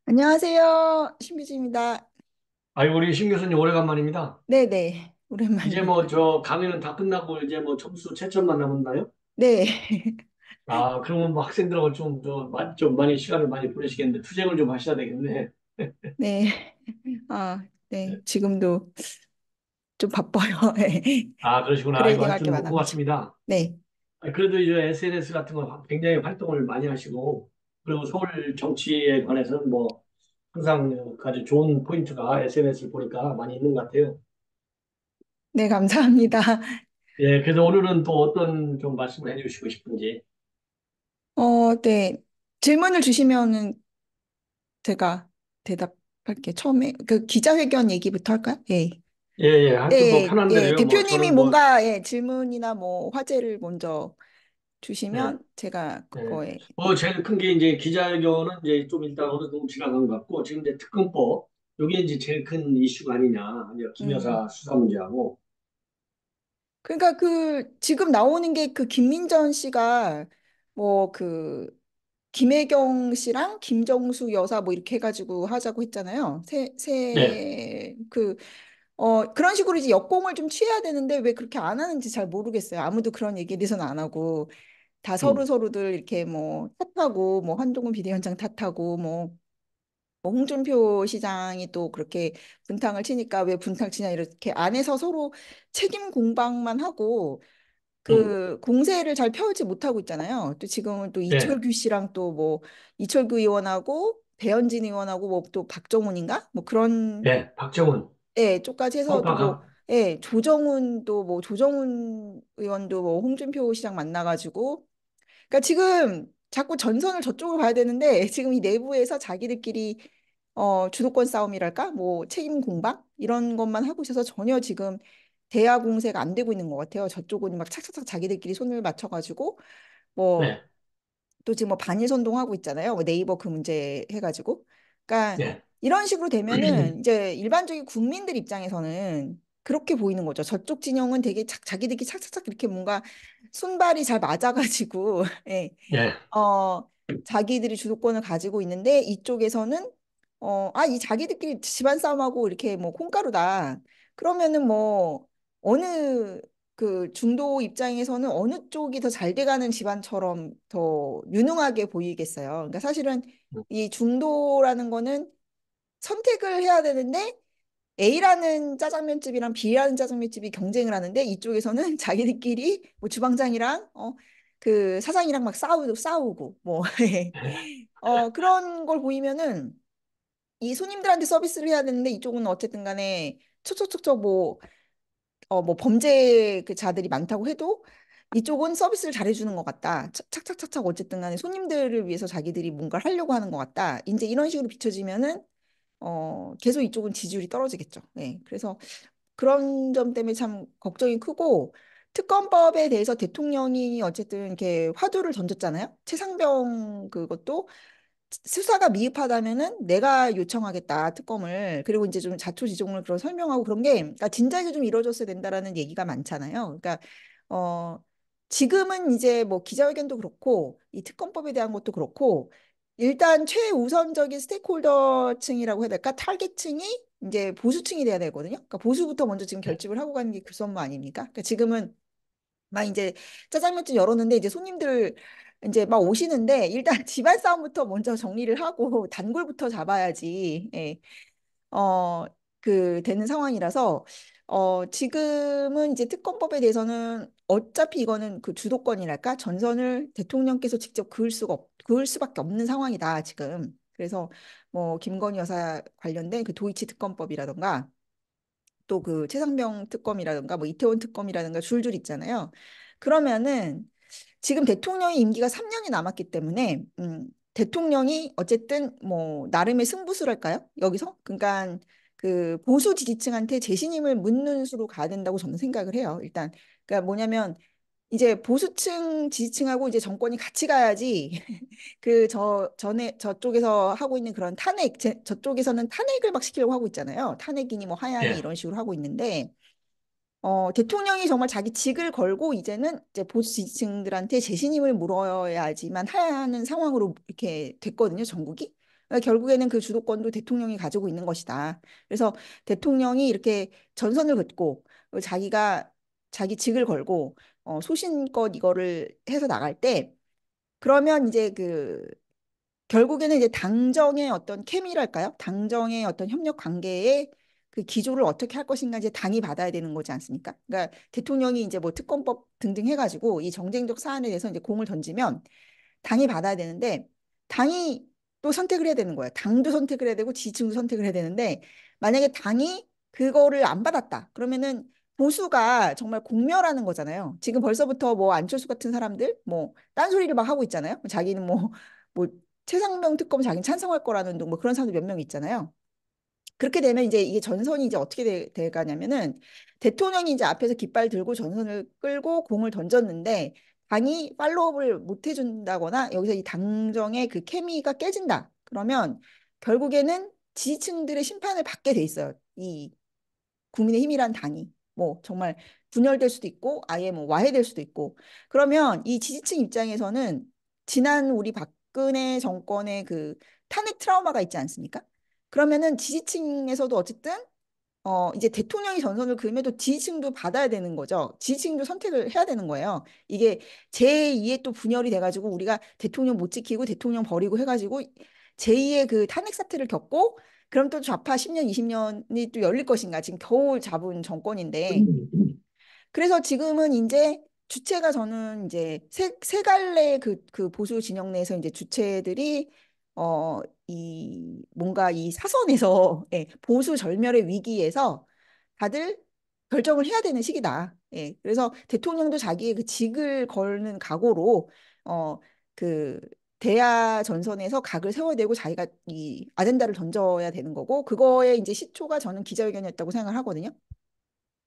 안녕하세요. 신비주입니다. 아이고, 우리 신 교수님 오래간만입니다. 네네. 이제 뭐 오랜만입니다. 저 강의는 다 끝나고 이제 뭐 점수 채점만 남았나요? 네. 아, 그러면 뭐 학생들하고 좀 많이 시간을 많이 보내시겠는데 투쟁을 좀 하셔야 되겠네. 네. 아, 네. 지금도 좀 바빠요. 네. 아, 그러시구나. 아이고, 그레이딩 할 게 하여튼 뭐 많아가지고. 고맙습니다. 네. 아, 그래도 이제 SNS 같은 거 굉장히 활동을 많이 하시고, 그리고 서울 정치에 관해서는 뭐 항상 아주 좋은 포인트가 SNS를 보니까 많이 있는 것 같아요. 네, 감사합니다. 예, 그래서 오늘은 또 어떤 좀 말씀을 해주시고 싶은지. 네. 질문을 주시면은 제가 대답할게요. 처음에 그 기자회견 얘기부터 할까요? 예. 예, 예, 하여튼 뭐 예, 편한 예. 대로요. 뭐 대표님이 저는 뭐 뭔가 예, 질문이나 뭐 화제를 먼저 예. 주시면 제가 네. 그거에 제일 큰 게 이제 기자회견은 이제 좀 일단 어느 정도 지나간 것 같고, 지금 이제 특검법, 요게 이제 제일 큰 이슈가 아니냐. 이제 김 음. 여사 수사 문제하고, 그러니까 그 지금 나오는 게 그 김민전 씨가 뭐 그 김혜경 씨랑 김정수 여사 뭐 이렇게 해가지고 하자고 했잖아요. 네, 그런 식으로 이제 역공을 좀 취해야 되는데 왜 그렇게 안 하는지 잘 모르겠어요. 아무도 그런 얘기에 대해서는 안 하고 다 음, 서로들 이렇게 뭐 탓하고 뭐 한동훈 비대위원장 탓하고 뭐 홍준표 시장이 또 그렇게 분탕을 치니까 왜 분탕 치냐 이렇게 안에서 서로 책임 공방만 하고 음, 그 공세를 잘 펴지 못하고 있잖아요. 또 지금은 또 네, 이철규 씨랑 또 뭐 이철규 의원하고 배현진 의원하고 뭐 또 박정훈인가 뭐 그런 네, 박정훈, 예 쪽까지 해서 또 뭐 성파갑, 예 조정훈 또 뭐 조정훈 의원도 뭐 홍준표 시장 만나가지고 그러니까 지금 자꾸 전선을 저쪽으로 가야 되는데 지금 이 내부에서 자기들끼리 주도권 싸움이랄까? 뭐 책임 공방 이런 것만 하고 있어서 전혀 지금 대화 공세가 안 되고 있는 것 같아요. 저쪽은 막 착착착 자기들끼리 손을 맞춰가지고 뭐 네, 또 지금 뭐 반일 선동하고 있잖아요. 뭐 네이버 그 문제 해가지고. 그러니까 네, 이런 식으로 되면은 이제 일반적인 국민들 입장에서는 그렇게 보이는 거죠. 저쪽 진영은 되게 자기들끼리 착착착 이렇게 뭔가 손발이 잘 맞아가지고 예. 네, 어, 자기들이 주도권을 가지고 있는데 이쪽에서는 이 자기들끼리 집안 싸움하고 이렇게 뭐 콩가루다. 그러면은 뭐 어느 그 중도 입장에서는 어느 쪽이 더 잘 돼가는 집안처럼 더 유능하게 보이겠어요. 그러니까 사실은 이 중도라는 거는 선택을 해야 되는데 A라는 짜장면집이랑 B라는 짜장면집이 경쟁을 하는데 이쪽에서는 자기들끼리 뭐 주방장이랑 그 사장이랑 막 싸우고 뭐 그런 걸 보이면은 이 손님들한테 서비스를 해야 되는데 이쪽은 어쨌든 간에 촉촉촉촉 뭐 범죄 그 자들이 많다고 해도 이쪽은 서비스를 잘해주는 것 같다. 착착착착 어쨌든 간에 손님들을 위해서 자기들이 뭔가를 하려고 하는 것 같다. 이제 이런 식으로 비춰지면은 계속 이쪽은 지지율이 떨어지겠죠. 네. 그래서 그런 점 때문에 참 걱정이 크고 특검법에 대해서 대통령이 어쨌든 이렇게 화두를 던졌잖아요. 최상병 그것도 수사가 미흡하다면은 내가 요청하겠다 특검을 그리고 이제 좀 자초지종을 그런 설명하고 그런 게 그러니까 진작에 좀 이루어졌어야 된다라는 얘기가 많잖아요. 그러니까 어 지금은 이제 뭐 기자회견도 그렇고 이 특검법에 대한 것도 그렇고 일단 최우선적인 스테이크홀더층이라고 해야 될까 타겟층이 이제 보수층이 돼야 되거든요. 그러니까 보수부터 먼저 지금 네, 결집을 하고 가는 게 급선무 아닙니까? 그러니까 지금은 막 이제 짜장면집 열었는데 이제 손님들 이제 막 오시는데 일단 집안 싸움부터 먼저 정리를 하고 단골부터 잡아야지. 예. 어, 되는 상황이라서 지금은 이제 특검법에 대해서는 어차피 이거는 그 주도권이랄까 전선을 대통령께서 직접 그을 수밖에 없는 상황이다 지금. 그래서 뭐 김건희 여사 관련된 그 도이치 특검법이라던가 또 그 최상병 특검이라든가 뭐 이태원 특검이라든가 줄줄 있잖아요. 그러면은 지금 대통령의 임기가 3년이 남았기 때문에 대통령이 어쨌든 뭐 나름의 승부수랄까요? 여기서 그러니까 그 보수 지지층한테 재신임을 묻는 수로 가야 된다고 저는 생각을 해요. 일단 그러니까 뭐냐면 이제 보수층 지지층하고 이제 정권이 같이 가야지 그 전에 저쪽에서 하고 있는 그런 저쪽에서는 탄핵을 막 시키려고 하고 있잖아요. 탄핵이니 뭐 하야니 네, 이런 식으로 하고 있는데 대통령이 정말 자기 직을 걸고 이제는 이제 보수 지지층들한테 재신임을 물어야지만 하는 상황으로 이렇게 됐거든요, 전국이. 그러니까 결국에는 그 주도권도 대통령이 가지고 있는 것이다. 그래서 대통령이 이렇게 전선을 긋고 자기가 자기 직을 걸고 소신껏 이거를 해서 나갈 때 그러면 이제 그 결국에는 이제 당정의 어떤 케미랄까요? 당정의 어떤 협력 관계의 그 기조를 어떻게 할 것인가 이제 당이 받아야 되는 거지 않습니까? 그러니까 대통령이 이제 뭐 특검법 등등 해가지고 이 정쟁적 사안에 대해서 이제 공을 던지면 당이 받아야 되는데 당이 또 선택을 해야 되는 거예요. 당도 선택을 해야 되고 지지층도 선택을 해야 되는데 만약에 당이 그거를 안 받았다. 그러면은 보수가 정말 공멸하는 거잖아요. 지금 벌써부터 뭐 안철수 같은 사람들 뭐 딴소리를 막 하고 있잖아요. 자기는 뭐 최상병 특검 자기는 찬성할 거라는 둥 뭐 그런 사람들 몇 명 있잖아요. 그렇게 되면 이제 이게 전선이 이제 어떻게 돼가냐면은 대통령이 이제 앞에서 깃발 들고 전선을 끌고 공을 던졌는데 당이 팔로우업을 못 해준다거나 여기서 이 당정의 그 케미가 깨진다. 그러면 결국에는 지지층들의 심판을 받게 돼 있어요. 이 국민의힘이란 당이 뭐 정말 분열될 수도 있고 아예 뭐 와해될 수도 있고 그러면 이 지지층 입장에서는 지난 우리 박근혜 정권의 그 탄핵 트라우마가 있지 않습니까? 그러면은 지지층에서도 어쨌든 이제 대통령이 전선을 그음에도 지지층도 받아야 되는 거죠. 지지층도 선택을 해야 되는 거예요. 이게 제2의 또 분열이 돼가지고 우리가 대통령 못 지키고 대통령 버리고 해가지고 제2의 그 탄핵 사태를 겪고 그럼 또 좌파 10년, 20년이 또 열릴 것인가. 지금 겨우 잡은 정권인데 그래서 지금은 이제 주체가 저는 이제 세 갈래 그 보수 진영 내에서 이제 주체들이 뭔가 이 사선에서 예, 보수 절멸의 위기에서 다들 결정을 해야 되는 시기다. 예. 그래서 대통령도 자기의 그 직을 걸는 각오로 그 대야 전선에서 각을 세워야 되고 자기가 이 아젠다를 던져야 되는 거고 그거에 이제 시초가 저는 기자회견이었다고 생각을 하거든요.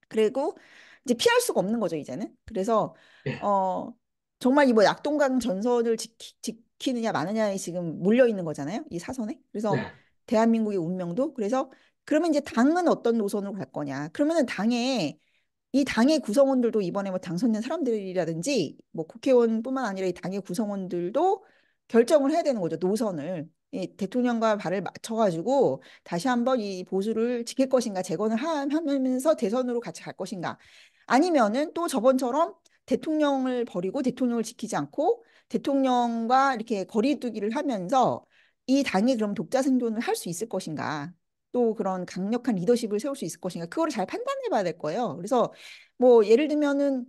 그리고 이제 피할 수가 없는 거죠, 이제는. 그래서 예. 어 정말 이 뭐 낙동강 전선을 지키느냐 마느냐에 지금 몰려 있는 거잖아요. 이 사선에. 그래서 네. 대한민국의 운명도 그래서 그러면 이제 당은 어떤 노선으로 갈 거냐. 그러면은 이 당의 구성원들도 이번에 뭐 당선된 사람들이라든지 뭐 국회의원뿐만 아니라 이 당의 구성원들도 결정을 해야 되는 거죠. 노선을. 이 대통령과 발을 맞춰가지고 다시 한번 이 보수를 지킬 것인가 재건을 하면서 대선으로 같이 갈 것인가 아니면은 또 저번처럼 대통령을 버리고 대통령을 지키지 않고 대통령과 이렇게 거리두기를 하면서 이 당이 그럼 독자 생존을 할 수 있을 것인가 또 그런 강력한 리더십을 세울 수 있을 것인가 그거를 잘 판단해 봐야 될 거예요. 그래서 뭐 예를 들면은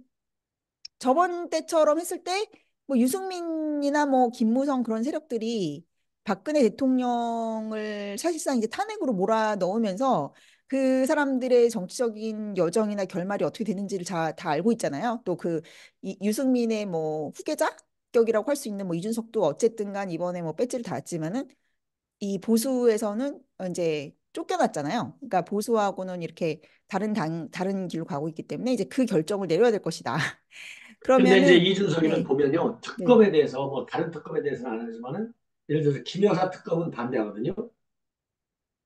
저번 때처럼 했을 때 뭐 유승민이나 뭐 김무성 그런 세력들이 박근혜 대통령을 사실상 이제 탄핵으로 몰아 넣으면서 그 사람들의 정치적인 여정이나 결말이 어떻게 되는지를 다 알고 있잖아요. 또 그 유승민의 뭐 후계자 격이라고 할 수 있는 뭐 이준석도 어쨌든 간 이번에 뭐 배지를 달았지만은 이 보수에서는 이제 쫓겨났잖아요. 그러니까 보수하고는 이렇게 다른 길로 가고 있기 때문에 이제 그 결정을 내려야 될 것이다. 근데 이제 그러면은 이준석이는 네, 보면요. 네. 특검에 대해서 뭐 다른 특검에 대해서는 안 하지만은 예를 들어서 김여사 특검은 반대하거든요.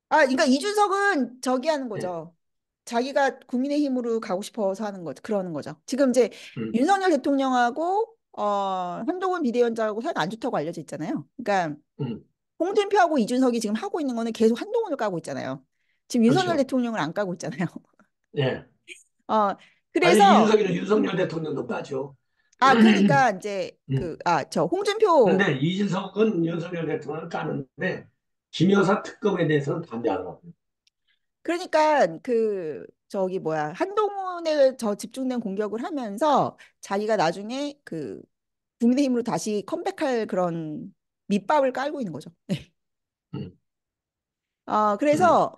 아, 그러니까 이준석은 저기 하는 예. 거죠. 자기가 국민의힘으로 가고 싶어서 하는 거죠. 그러는 거죠. 지금 이제 음, 윤석열 대통령하고 한동훈 비대위원장하고 사이가 안 좋다고 알려져 있잖아요. 그러니까 음. 홍준표하고 이준석이 지금 하고 있는 거는 계속 한동훈을 까고 있잖아요. 지금 윤석열 그렇죠. 대통령을 안 까고 있잖아요. 예. 어, 아니, 그래서 이준석이는 윤석열 대통령도 따죠. 그러니까 이제 음. 저 홍준표 그런데 이준석은 윤석열 대통령을 까는데 김여사 특검에 대해서는 반대하더라고요. 그러니까 그 저기 뭐야 한동훈에 저 집중된 공격을 하면서 자기가 나중에 그 국민의힘으로 다시 컴백할 그런 밑밥을 깔고 있는 거죠. 음, 음. 그래서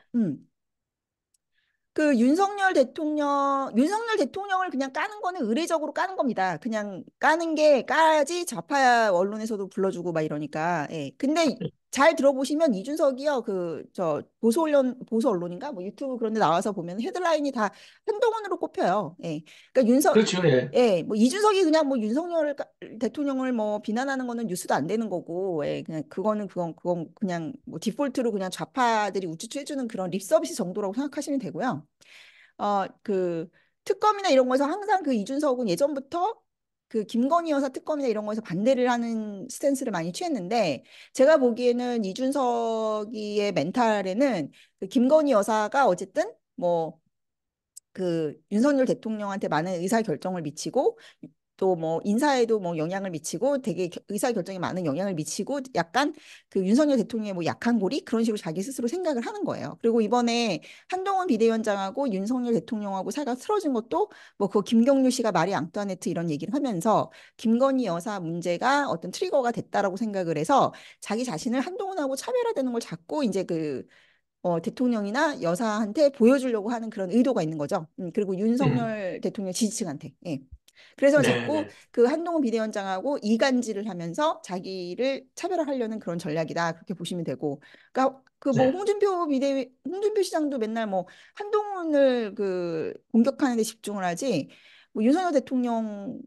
그 윤석열 대통령을 그냥 까는 거는 의례적으로 까는 겁니다. 그냥 까는 게 까야지 좌파 언론에서도 불러주고 막 이러니까. 예. 근데 잘 들어보시면 이준석이요, 보수 언론인가? 뭐 유튜브 그런 데 나와서 보면 헤드라인이 다 한동훈으로 꼽혀요. 예. 그러니까 그렇죠. 예. 예, 뭐 이준석이 그냥 뭐 대통령을 뭐 비난하는 거는 뉴스도 안 되는 거고, 예, 그냥 그건 그냥 뭐 디폴트로 그냥 좌파들이 우쭈쭈 해주는 그런 립 서비스 정도라고 생각하시면 되고요. 그 특검이나 이런 거에서 항상 그 이준석은 예전부터 그 김건희 여사 특검이나 이런 거에서 반대를 하는 스탠스를 많이 취했는데 제가 보기에는 이준석이의 멘탈에는 그 김건희 여사가 어쨌든 뭐 그 윤석열 대통령한테 많은 의사 결정을 미치고 또 뭐 인사에도 뭐 영향을 미치고 되게 의사 결정에 많은 영향을 미치고 약간 그 윤석열 대통령의 뭐 약한 고리 그런 식으로 자기 스스로 생각을 하는 거예요. 그리고 이번에 한동훈 비대위원장하고 윤석열 대통령하고 사이가 틀어진 것도 뭐 그 김경률 씨가 마리 앙뚜아네트 이런 얘기를 하면서 김건희 여사 문제가 어떤 트리거가 됐다라고 생각을 해서 자기 자신을 한동훈하고 차별화되는 걸 자꾸 이제 그 대통령이나 여사한테 보여주려고 하는 그런 의도가 있는 거죠. 그리고 윤석열 대통령 지지층한테. 예. 그래서 자꾸 네네. 그 한동훈 비대위원장하고 이간질을 하면서 자기를 차별화하려는 그런 전략이다. 그렇게 보시면 되고. 그러니까 그 뭐 네. 홍준표 시장도 맨날 뭐 한동훈을 그 공격하는 데 집중을 하지 뭐 윤석열 대통령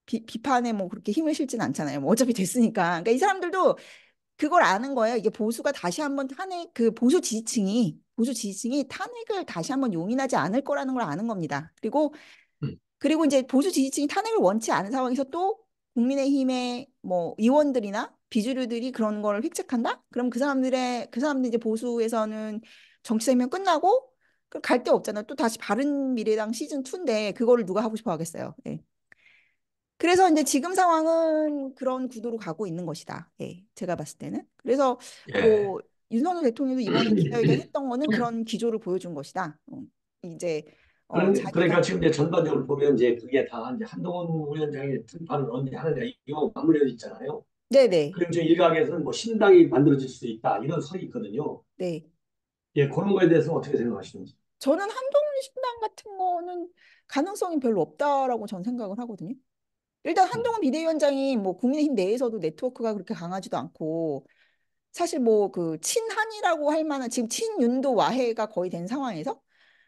비판에 뭐 그렇게 힘을 실지는 않잖아요. 뭐 어차피 됐으니까. 그러니까 이 사람들도 그걸 아는 거예요. 이게 보수가 다시 한번 그 보수 지지층이 탄핵을 다시 한번 용인하지 않을 거라는 걸 아는 겁니다. 음, 그리고 이제 보수 지지층이 탄핵을 원치 않은 상황에서 또 국민의힘의 뭐 의원들이나 비주류들이 그런 걸 획책한다? 그럼 그 사람들 이제 보수에서는 정치 생명 끝나고 갈 데 없잖아요. 또 다시 바른미래당 시즌 2인데 그거를 누가 하고 싶어 하겠어요. 예. 그래서 이제 지금 상황은 그런 구도로 가고 있는 것이다. 예, 제가 봤을 때는. 그래서 예. 뭐 윤석열 대통령도 이번에 기자회견 했던 거는 그런 기조를 보여준 것이다. 이제 그러니까 자기가 지금 이제 전반적으로 보면 이제 그게 다 이제 한동훈 위원장의 등판을 언제 하느냐 이거 맞물려 있잖아요. 네네 그리고 저 일각에서는 뭐 신당이 만들어질 수 있다 이런 설이 있거든요. 네. 예, 그런 거에 대해서 어떻게 생각하시는지. 저는 한동훈 신당 같은 거는 가능성이 별로 없다라고 전 생각을 하거든요. 일단 음. 한동훈 비대위원장이 뭐 국민의힘 내에서도 네트워크가 그렇게 강하지도 않고 사실 뭐 그 친한이라고 할 만한 지금 친윤도 와해가 거의 된 상황에서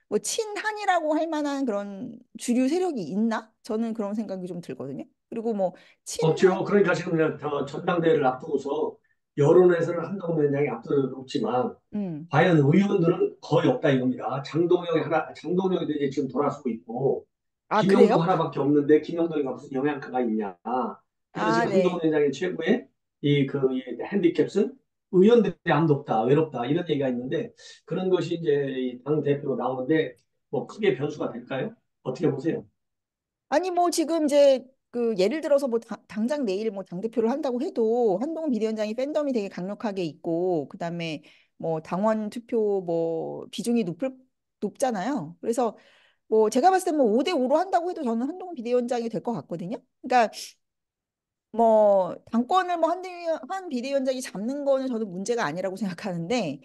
뭐 친한이라고 할 만한 그런 주류 세력이 있나? 저는 그런 생각이 좀 들거든요. 그리고 뭐 없죠. 친한 그러니까 지금 저 전당대회를 앞두고서 여론에서는 한동훈 위원장이 앞서는 높지만 음. 과연 의원들은 거의 없다 이겁니다. 장동영이 이제 지금 돌아서고 있고 아, 김영도 그래요? 하나밖에 없는데 김영도가 무슨 영향가가 있냐. 그래서 아, 지금 한동훈 네. 위원장의 최고의 이 핸디캡은 의원들이 아무도 없다, 외롭다 이런 얘기가 있는데 그런 것이 이제 이당 대표로 나오는데 뭐 크게 변수가 될까요? 어떻게 보세요? 아니 뭐 지금 이제 그 예를 들어서 뭐 당장 내일 뭐 당대표를 한다고 해도 한동훈 비대위원장이 팬덤이 되게 강력하게 있고 그다음에 뭐 당원 투표 뭐 비중이 높잖아요. 그래서 뭐 제가 봤을 때 뭐 5대 5로 한다고 해도 저는 한동훈 비대위원장이 될 것 같거든요. 그러니까 뭐 당권을 뭐 한 비대위원장이 잡는 거는 저는 문제가 아니라고 생각하는데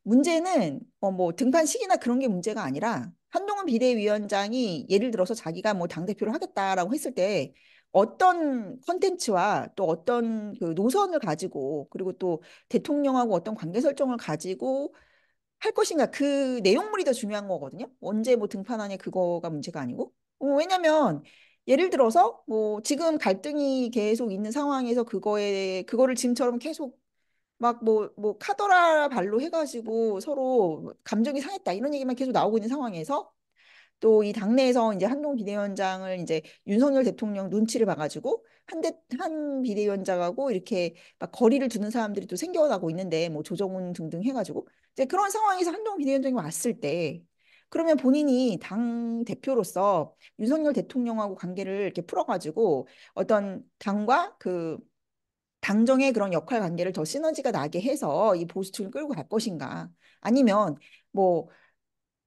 문제는 뭐 등판 시기나 그런 게 문제가 아니라 한동훈 비대위원장이 예를 들어서 자기가 뭐 당대표를 하겠다라고 했을 때 어떤 컨텐츠와 또 어떤 그 노선을 가지고 그리고 또 대통령하고 어떤 관계 설정을 가지고 할 것인가 그 내용물이 더 중요한 거거든요. 언제 뭐 등판하냐 그거가 문제가 아니고. 왜냐면 예를 들어서 뭐 지금 갈등이 계속 있는 상황에서 그거를 지금처럼 계속 막 뭐 카더라 발로 해가지고 서로 감정이 상했다 이런 얘기만 계속 나오고 있는 상황에서 또 이 당내에서 이제 한동훈 비대위원장을 이제 윤석열 대통령 눈치를 봐가지고 한 비대위원장하고 이렇게 막 거리를 두는 사람들이 또 생겨나고 있는데 뭐 조정훈 등등 해가지고 이제 그런 상황에서 한동훈 비대위원장이 왔을 때 그러면 본인이 당 대표로서 윤석열 대통령하고 관계를 이렇게 풀어가지고 어떤 당과 그 당정의 그런 역할 관계를 더 시너지가 나게 해서 이 보수층을 끌고 갈 것인가 아니면 뭐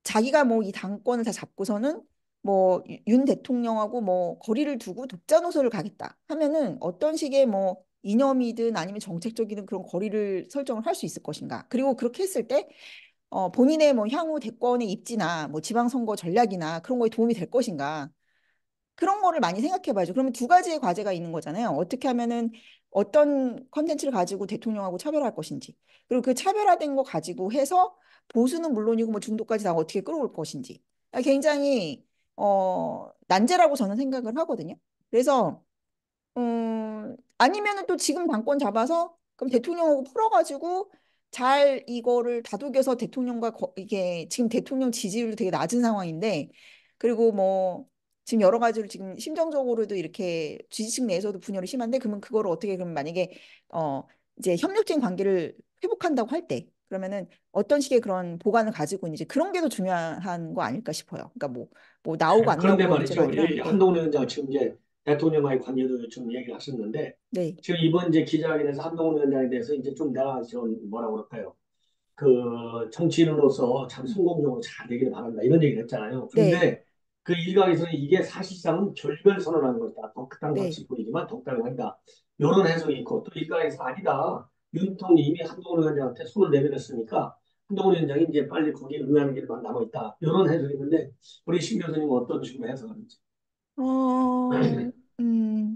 자기가 뭐 이 당권을 다 잡고서는 뭐 윤 대통령하고 뭐 거리를 두고 독자 노선을 가겠다 하면은 어떤 식의 뭐 이념이든 아니면 정책적이든 그런 거리를 설정을 할 수 있을 것인가. 그리고 그렇게 했을 때 본인의 뭐 향후 대권의 입지나 뭐 지방선거 전략이나 그런 거에 도움이 될 것인가. 그런 거를 많이 생각해 봐야죠. 그러면 두 가지의 과제가 있는 거잖아요. 어떻게 하면은 어떤 컨텐츠를 가지고 대통령하고 차별할 것인지. 그리고 그 차별화된 거 가지고 해서 보수는 물론이고 뭐 중도까지 다 어떻게 끌어올 것인지. 굉장히 난제라고 저는 생각을 하거든요. 그래서 아니면은 또 지금 당권 잡아서 그럼 대통령하고 풀어가지고 잘 이거를 다독여서 이게 지금 대통령 지지율도 되게 낮은 상황인데 그리고 뭐 지금 여러 가지로 지금 심정적으로도 이렇게 지지층 내에서도 분열이 심한데 그러면 그거를 어떻게 그러면 만약에 어 이제 협력적인 관계를 회복한다고 할 때 그러면은 어떤 식의 그런 보관을 가지고 있는지 그런 게 더 중요한 거 아닐까 싶어요. 그러니까 뭐 나오고 안 그런데 나오고가 문제가 말이죠. 아니라 이 네. 한동훈 위원장 지금 이제 대통령과의 관계도 좀 얘기를 하셨는데 네. 지금 이번 이제 기자회견에서 한동훈 위원장에 대해서 이제 좀 내가 좀 뭐라고 그럴까요? 그 정치인으로서 참 음. 성공적으로 잘 되기를 바란다 이런 얘기를 했잖아요. 네. 근데 그 일각에서는 이게 사실상은 결별 선언하는 것이다. 덕당 네. 같이 보이지만 덕당이 아니다. 이런 해석이 있고 또 일각에서 아니다. 윤통이 이미 한동훈 위원장한테 손을 내밀었으니까 한동훈 위원장이 이제 빨리 거기에 응하는 길만 남아 있다. 이런 해석이 있는데 우리 신 교수님은 어떤 식으로 해석하는지.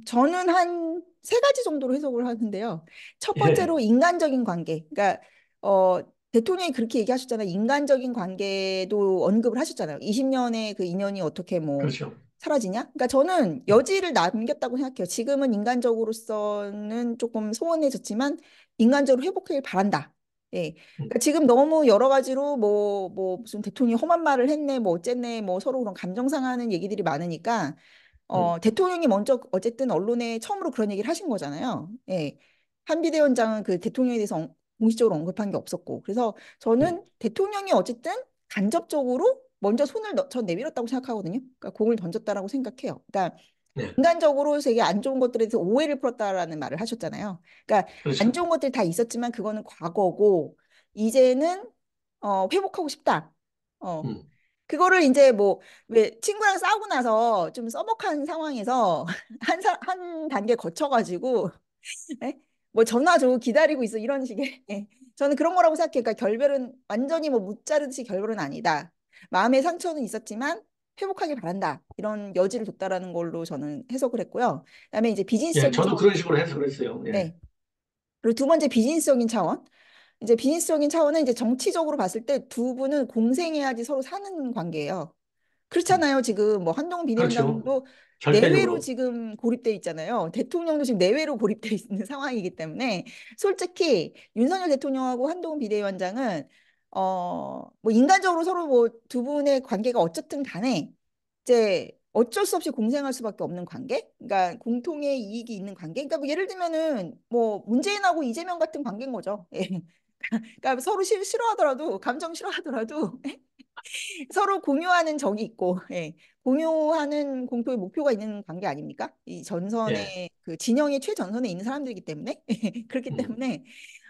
저는 한 세 가지 정도로 해석을 하는데요. 첫 예, 번째로 인간적인 관계. 그러니까, 어, 대통령이 그렇게 얘기하셨잖아요. 인간적인 관계도 언급을 하셨잖아요. 20년의 그 인연이 어떻게 뭐 그렇죠. 사라지냐? 그러니까 저는 음, 여지를 남겼다고 생각해요. 지금은 인간적으로서는 조금 소원해졌지만 인간적으로 회복하길 바란다. 예. 음, 그러니까 지금 너무 여러 가지로 뭐 무슨 대통령이 험한 말을 했네, 뭐 어쨌네, 뭐 서로 그런 감정 상하는 얘기들이 많으니까 음, 대통령이 먼저 어쨌든 언론에 처음으로 그런 얘기를 하신 거잖아요. 예. 한 비대위원장은 그 대통령에 대해서 공식적으로 언급한 게 없었고. 그래서 음, 저는 대통령이 어쨌든 간접적으로 먼저 전 내밀었다고 생각하거든요. 그러니까 공을 던졌다라고 생각해요. 그러니까 네, 인간적으로 되게 안 좋은 것들에 대해서 오해를 풀었다라는 말을 하셨잖아요. 그러니까 안 그렇죠. 좋은 것들 다 있었지만 그거는 과거고 이제는 회복하고 싶다. 어. 음, 그거를 이제 뭐 왜 친구랑 싸우고 나서 좀 서먹한 상황에서 한 단계 거쳐가지고 예? 뭐 전화 줘 기다리고 있어 이런 식의 예. 저는 그런 거라고 생각해요. 그러니까 결별은 완전히 뭐 무자르듯이 결별은 아니다. 마음의 상처는 있었지만 회복하길 바란다. 이런 여지를 뒀다라는 걸로 저는 해석을 했고요. 그다음에 이제 예, 비즈니스적인 저도 차원. 그런 식으로 해석을 했어요. 예, 네. 그리고 두 번째 비즈니스적인 차원. 이제 비즈니스적인 차원은 이제 정치적으로 봤을 때 두 분은 공생해야지 서로 사는 관계예요. 음, 그렇잖아요. 지금 뭐 한동훈 그렇죠. 비대위원장도 내외로 절대적으로. 지금 고립돼 있잖아요. 대통령도 지금 내외로 고립돼 있는 상황이기 때문에 솔직히 윤석열 대통령하고 한동훈 비대위원장은 뭐 인간적으로 서로 뭐 두 분의 관계가 어쨌든 간에 이제 어쩔 수 없이 공생할 수밖에 없는 관계? 그러니까 공통의 이익이 있는 관계? 그러니까 뭐 예를 들면은 뭐 문재인하고 이재명 같은 관계인 거죠. 예. 그러니까 서로 싫어하더라도 감정 싫어하더라도 서로 공유하는 적이 있고, 예. 공유하는 공통의 목표가 있는 관계 아닙니까? 이 예, 전선에 그 진영의 최전선에 있는 사람들이기 때문에 그렇기 음, 때문에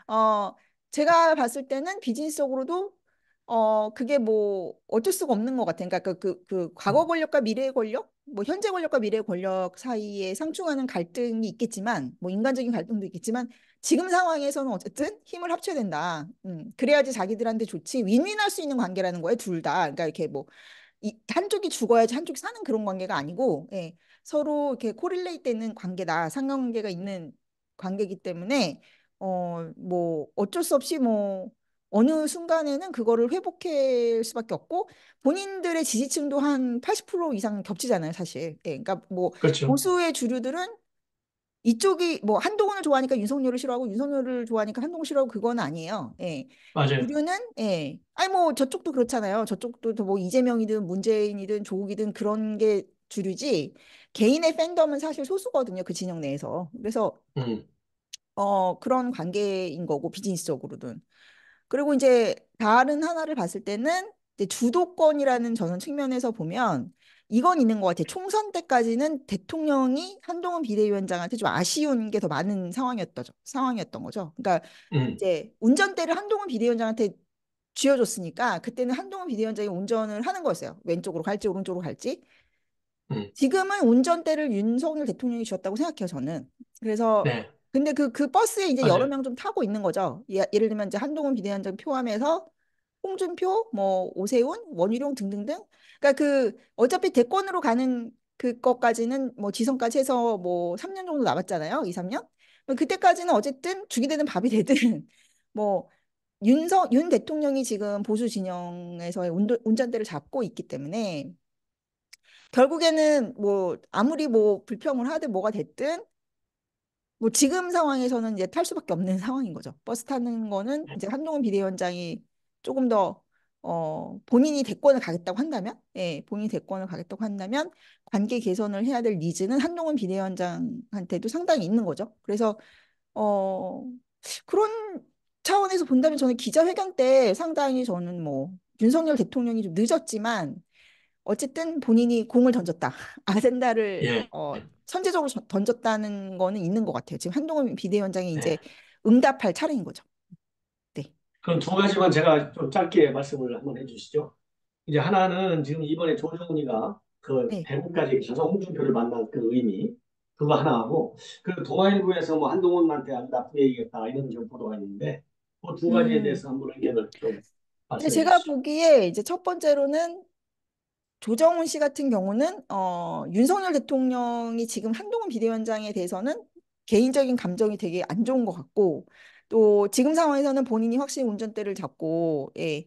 어 제가 봤을 때는 비즈니스적으로도 그게 뭐 어쩔 수가 없는 것 같아요. 그러니까 그 과거 음, 권력과 미래의 권력, 뭐 현재 권력과 미래의 권력 사이에 상충하는 갈등이 있겠지만, 뭐 인간적인 갈등도 있겠지만 지금 상황에서는 어쨌든 힘을 합쳐야 된다. 그래야지 자기들한테 좋지. 윈윈할 수 있는 관계라는 거예요, 둘 다. 그러니까 이렇게 뭐 한쪽이 죽어야지 한쪽이 사는 그런 관계가 아니고, 예, 서로 이렇게 코릴레이트 되는 관계다. 상관관계가 있는 관계이기 때문에 뭐 어쩔 수 없이 뭐 어느 순간에는 그거를 회복할 수밖에 없고 본인들의 지지층도 한 80% 이상 겹치잖아요, 사실. 예, 그러니까 뭐 그렇죠. 보수의 주류들은 이쪽이 뭐 한동훈을 좋아하니까 윤석열을 싫어하고 윤석열을 좋아하니까 한동훈 싫어하고 그건 아니에요. 예. 맞아요. 주류는 예. 아니 뭐 저쪽도 그렇잖아요. 저쪽도 뭐 이재명이든 문재인이든 조국이든 그런 게 주류지. 개인의 팬덤은 사실 소수거든요. 그 진영 내에서. 그래서 음, 그런 관계인 거고 비즈니스적으로는. 그리고 이제 다른 하나를 봤을 때는 이제 주도권이라는 저는 측면에서 보면 이건 있는 것 같아요. 총선 때까지는 대통령이 한동훈 비대위원장한테 좀 아쉬운 게 더 많은 상황이었던 거죠. 그러니까 음, 이제 운전대를 한동훈 비대위원장한테 쥐어줬으니까 그때는 한동훈 비대위원장이 운전을 하는 거였어요. 왼쪽으로 갈지 오른쪽으로 갈지. 음, 지금은 운전대를 윤석열 대통령이 쥐었다고 생각해요, 저는. 그래서 네, 근데 그 버스에 이제 여러 맞아요. 명 좀 타고 있는 거죠. 예를 들면 이제 한동훈 비대위원장 포함해서 홍준표, 뭐 오세훈, 원희룡 등등등. 그러니까 그 어차피 대권으로 가는 그것까지는 뭐 지선까지 해서 뭐 3년 정도 남았잖아요. 2, 3년. 그때까지는 어쨌든 죽이 되든 밥이 되든 뭐 윤 대통령이 지금 보수 진영에서의 운전대를 잡고 있기 때문에 결국에는 뭐 아무리 뭐 불평을 하든 뭐가 됐든 뭐 지금 상황에서는 이제 탈 수밖에 없는 상황인 거죠. 버스 타는 거는 이제 한동훈 비대위원장이 조금 더 본인이 대권을 가겠다고 한다면, 예, 본인이 대권을 가겠다고 한다면 관계 개선을 해야 될 니즈는 한동훈 비대위원장한테도 상당히 있는 거죠. 그래서 어, 그런 차원에서 본다면 저는 기자회견 때 상당히 저는 뭐 윤석열 대통령이 좀 늦었지만 어쨌든 본인이 공을 던졌다. 아젠다를 예. 선제적으로 던졌다는 거는 있는 것 같아요. 지금 한동훈 비대위원장이 이제 네. 응답할 차례인 거죠. 네. 그럼 두 가지만 제가 좀 짧게 말씀을 한번 해주시죠. 이제 하나는 지금 이번에 조정훈이가 그 네. 대구까지 가서 홍준표를 만난 그 의미, 그거 하나 하고, 그리고 동아일보에서 뭐 한동훈한테 아주 나쁘게 얘기했다 이런 좀 보도가 있는데, 그 두 가지에 음. 대해서 한번 의견을 좀 근데 말씀해 제가 주시죠. 보기에 이제 첫 번째로는 조정훈 씨 같은 경우는 윤석열 대통령이 지금 한동훈 비대위원장에 대해서는 개인적인 감정이 되게 안 좋은 것 같고 또 지금 상황에서는 본인이 확실히 운전대를 잡고 예,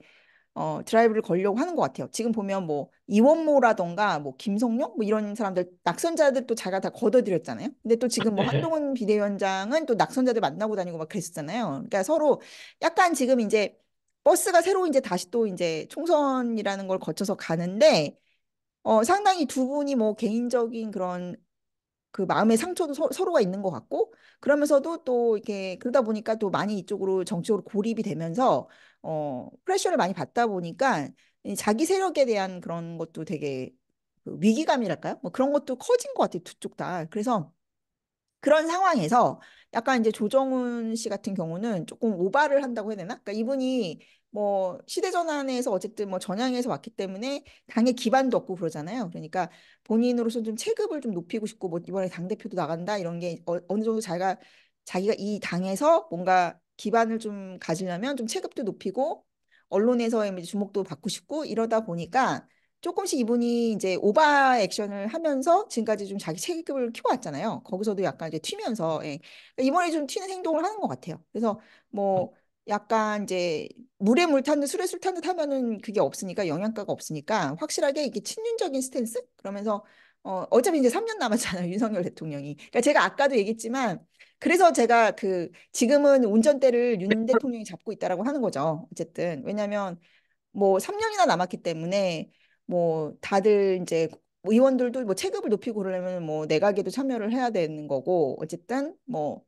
드라이브를 걸려고 하는 것 같아요. 지금 보면 뭐 이원모라던가 뭐 김성룡 뭐 이런 사람들 낙선자들 또 자기가 다 걷어들였잖아요. 근데 또 지금 뭐 네. 한동훈 비대위원장은 또 낙선자들 만나고 다니고 막 그랬었잖아요. 그러니까 서로 약간 지금 이제 버스가 새로 이제 다시 또 이제 총선이라는 걸 거쳐서 가는데 상당히 두 분이 뭐 개인적인 그런 그 마음의 상처도 서로가 있는 것 같고 그러면서도 또 이렇게 그러다 보니까 또 많이 이쪽으로 정치적으로 고립이 되면서 프레셔를 많이 받다 보니까 이 자기 세력에 대한 그런 것도 되게 그 위기감이랄까요? 뭐 그런 것도 커진 것 같아요. 두 쪽 다. 그래서 그런 상황에서 약간 이제 조정훈 씨 같은 경우는 조금 오바를 한다고 해야 되나? 그러니까 이분이 뭐 시대전환에서 어쨌든 뭐 전향해서 왔기 때문에 당의 기반도 없고 그러잖아요. 그러니까 본인으로서 좀 체급을 좀 높이고 싶고 뭐 이번에 당대표도 나간다 이런 게 어느 정도 자기가 이 당에서 뭔가 기반을 좀 가지려면 좀 체급도 높이고 언론에서의 이제 주목도 받고 싶고 이러다 보니까 조금씩 이분이 이제 오바 액션을 하면서 지금까지 좀 자기 체급을 키워왔잖아요. 거기서도 약간 이제 튀면서 예. 그러니까 이번에 좀 튀는 행동을 하는 것 같아요. 그래서 뭐 약간 이제 물에 물 탄 듯 술에 술 탄 듯 하면은 그게 없으니까 영양가가 없으니까 확실하게 이게 친윤적인 스탠스 그러면서 어차피 이제 3년 남았잖아요. 윤석열 대통령이. 그러니까 제가 아까도 얘기했지만 그래서 제가 그 지금은 운전대를 윤 대통령이 잡고 있다라고 하는 거죠. 어쨌든 왜냐하면 뭐 3년이나 남았기 때문에 뭐 다들 이제 뭐 의원들도 뭐 체급을 높이고 그러려면 뭐 내각에도 참여를 해야 되는 거고 어쨌든 뭐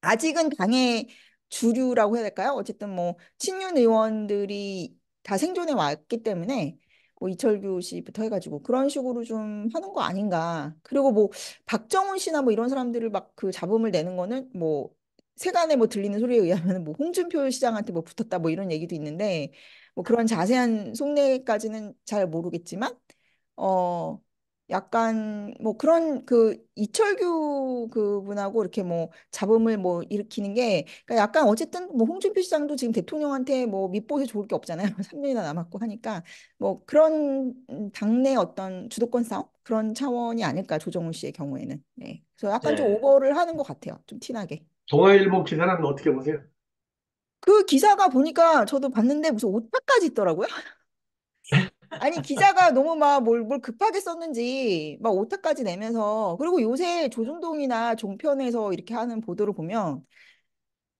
아직은 당의 주류라고 해야 될까요? 어쨌든 뭐 친윤 의원들이 다 생존해 왔기 때문에 뭐 이철규 씨부터 해가지고 그런 식으로 좀 하는 거 아닌가. 그리고 뭐 박정훈 씨나 뭐 이런 사람들을 막 그 잡음을 내는 거는 뭐 세간에 뭐 들리는 소리에 의하면 뭐 홍준표 시장한테 뭐 붙었다 뭐 이런 얘기도 있는데 뭐 그런 자세한 속내까지는 잘 모르겠지만 어 약간 뭐 그런 그 이철규 그분하고 이렇게 뭐 잡음을 뭐 일으키는 게 그러니까 약간 어쨌든 뭐 홍준표 시장도 지금 대통령한테 뭐 밑보에 좋을 게 없잖아요. 3년이나 남았고 하니까 뭐 그런 당내 어떤 주도권 싸움 그런 차원이 아닐까 조정훈 씨의 경우에는 네. 그래서 약간 좀 네. 오버를 하는 것 같아요. 좀 티나게. 동아일보 기사는 어떻게 보세요? 그 기사가 보니까 저도 봤는데 무슨 오타까지 있더라고요. 아니 기자가 너무 막 뭘 급하게 썼는지 막 오타까지 내면서 그리고 요새 조중동이나 종편에서 이렇게 하는 보도를 보면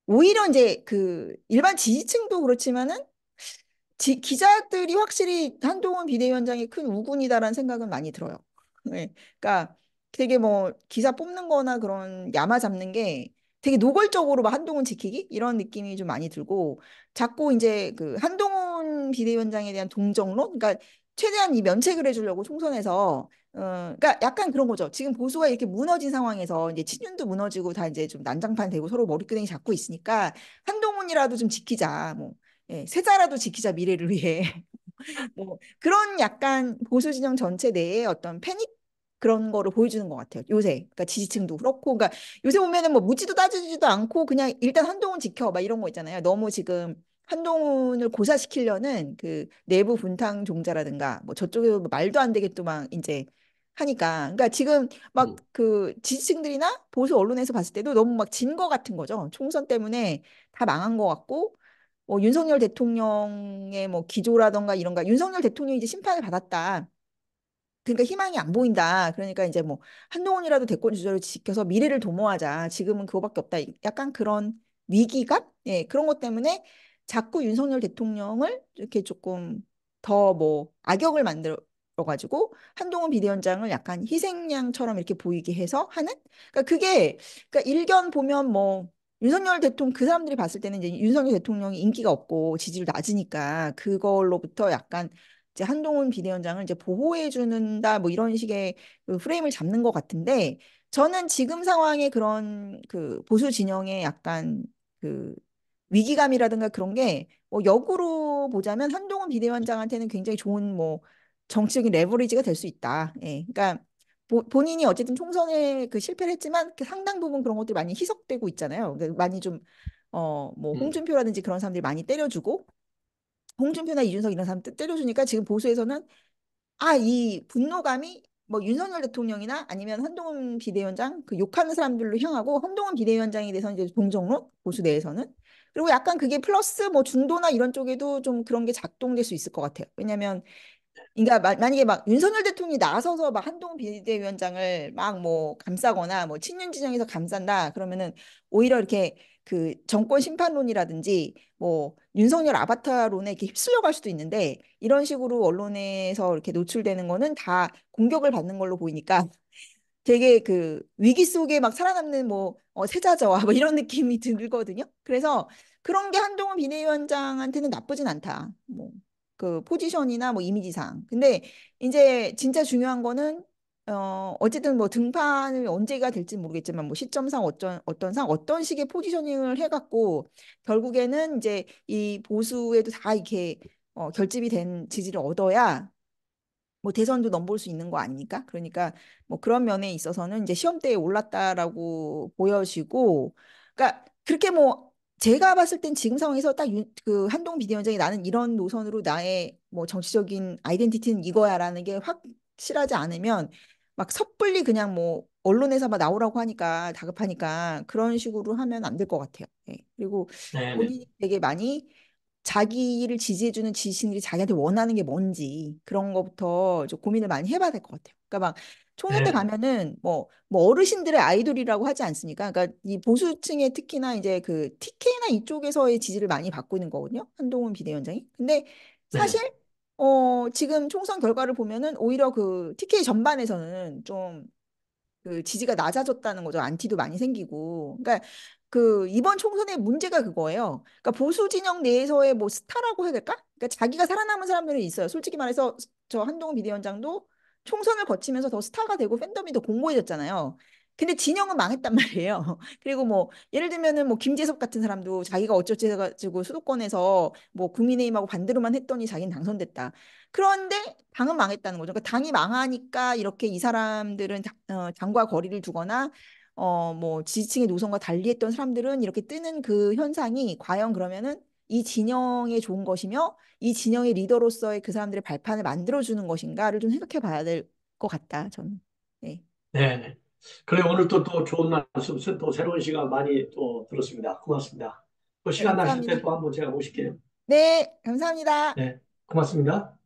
오히려 이제 그 일반 지지층도 그렇지만은 기자들이 확실히 한동훈 비대위원장이 큰 우군이다라는 생각은 많이 들어요. 네. 그러니까 되게 뭐 기사 뽑는 거나 그런 야마 잡는 게 되게 노골적으로 막 한동훈 지키기 이런 느낌이 좀 많이 들고 자꾸 이제 그 한동훈 비대위원장에 대한 동정론 그러니까 최대한 이 면책을 해주려고 총선에서 그러니까 약간 그런 거죠. 지금 보수가 이렇게 무너진 상황에서 이제 친윤도 무너지고 다 이제 좀 난장판 되고 서로 머리끄댕이 잡고 있으니까 한동훈이라도 좀 지키자. 뭐 예, 세자라도 지키자 미래를 위해. 뭐 그런 약간 보수 진영 전체 내에 어떤 패닉 그런 거를 보여주는 것 같아요. 요새. 그러니까 지지층도 그렇고, 그러니까 요새 보면은 뭐 묻지도 따지지도 않고 그냥 일단 한동훈 지켜 막 이런 거 있잖아요. 너무 지금 한동훈을 고사시키려는 그 내부 분탕 종자라든가 뭐 저쪽에 뭐 말도 안 되게 또 막 이제 하니까. 그러니까 지금 막 음. 그 지지층들이나 보수 언론에서 봤을 때도 너무 막 진 거 같은 거죠. 총선 때문에 다 망한 거 같고 뭐 윤석열 대통령의 뭐 기조라던가 이런가 윤석열 대통령이 이제 심판을 받았다. 그러니까 희망이 안 보인다. 그러니까 이제 뭐 한동훈이라도 대권 주자를 지켜서 미래를 도모하자. 지금은 그거밖에 없다. 약간 그런 위기감? 예, 그런 것 때문에 자꾸 윤석열 대통령을 이렇게 조금 더 뭐 악역을 만들어가지고 한동훈 비대위원장을 약간 희생양처럼 이렇게 보이게 해서 하는? 그러니까 그게 그러니까 일견 보면 뭐 윤석열 대통령 그 사람들이 봤을 때는 이제 윤석열 대통령이 인기가 없고 지지율 낮으니까 그걸로부터 약간 이제 한동훈 비대위원장을 이제 보호해 주는다 뭐 이런 식의 그 프레임을 잡는 것 같은데 저는 지금 상황에 그런 그 보수 진영의 약간 그 위기감이라든가 그런 게 뭐 역으로 보자면 한동훈 비대위원장한테는 굉장히 좋은 뭐 정치적인 레버리지가 될 수 있다. 예. 그러니까 본인이 어쨌든 총선에 그 실패를 했지만 그 상당 부분 그런 것들이 많이 희석되고 있잖아요. 그러니까 많이 좀 뭐 음. 홍준표라든지 그런 사람들이 많이 때려주고 홍준표나 이준석 이런 사람 때려주니까 지금 보수에서는 아, 이 분노감이 뭐 윤석열 대통령이나 아니면 한동훈 비대위원장 그 욕하는 사람들로 향하고 한동훈 비대위원장에 대해서는 이제 동정론 보수 내에서는 그리고 약간 그게 플러스 뭐 중도나 이런 쪽에도 좀 그런 게 작동될 수 있을 것 같아요. 왜냐하면 그러니까 만약에 막 윤석열 대통령이 나서서 막 한동훈 비대위원장을 막 뭐 감싸거나 뭐 친윤 진영에서 감싼다 그러면은 오히려 이렇게 그 정권 심판론이라든지 뭐 윤석열 아바타론에 이렇게 휩쓸려 갈 수도 있는데 이런 식으로 언론에서 이렇게 노출되는 거는 다 공격을 받는 걸로 보이니까 되게 그 위기 속에 막 살아남는 뭐 세자저와 뭐 이런 느낌이 들거든요. 그래서 그런 게 한동훈 비대위원장한테는 나쁘진 않다. 뭐 그 포지션이나 뭐 이미지상. 근데 이제 진짜 중요한 거는 어쨌든 뭐 등판을 언제가 될지 모르겠지만 뭐 시점상 어떤 식의 포지셔닝을 해갖고 결국에는 이제 이 보수에도 다 이렇게 결집이 된 지지를 얻어야 뭐 대선도 넘볼 수 있는 거 아닙니까? 그러니까 뭐 그런 면에 있어서는 이제 시험대에 올랐다라고 보여지고, 그러니까 그렇게 뭐 제가 봤을 땐 지금 상황에서 딱 그 한동훈 비대위원장이 나는 이런 노선으로 나의 뭐 정치적인 아이덴티티는 이거야라는 게 확실하지 않으면 막 섣불리 그냥 뭐 언론에서 막 나오라고 하니까 다급하니까 그런 식으로 하면 안 될 것 같아요. 예. 그리고 네네. 본인이 되게 많이 자기를 지지해주는 지지층들이 자기한테 원하는 게 뭔지 그런 거부터 좀 고민을 많이 해봐야 될 것 같아요. 그러니까 막 총선 때 네네. 가면은 뭐 어르신들의 아이돌이라고 하지 않습니까? 그러니까 이 보수층의 특히나 이제 그 TK나 이쪽에서의 지지를 많이 받고 있는 거거든요. 한동훈 비대위원장이. 근데 사실 네. 지금 총선 결과를 보면은 오히려 그 TK 전반에서는 좀 그 지지가 낮아졌다는 거죠. 안티도 많이 생기고. 그러니까 그 이번 총선의 문제가 그거예요. 그러니까 보수 진영 내에서의 뭐 스타라고 해야 될까? 그러니까 자기가 살아남은 사람들이 있어요. 솔직히 말해서 저 한동훈 비대위원장도 총선을 거치면서 더 스타가 되고 팬덤이 더 공고해졌잖아요. 근데 진영은 망했단 말이에요. 그리고 뭐 예를 들면은 뭐 김재섭 같은 사람도 자기가 어쩌지 해가지고 수도권에서 뭐 국민의힘하고 반대로만 했더니 자기는 당선됐다. 그런데 당은 망했다는 거죠. 그러니까 당이 망하니까 이렇게 이 사람들은 당과 거리를 두거나 뭐 지지층의 노선과 달리했던 사람들은 이렇게 뜨는 그 현상이 과연 그러면은 이 진영에 좋은 것이며 이 진영의 리더로서의 그 사람들의 발판을 만들어주는 것인가를 좀 생각해 봐야 될 것 같다, 저는. 네. 네네. 그래, 오늘 또 좋은 말씀, 또 새로운 시간 많이 또 들었습니다. 고맙습니다. 또 네, 시간 나실 감사합니다. 때 또 한번 제가 모실게요. 네, 감사합니다. 네. 고맙습니다.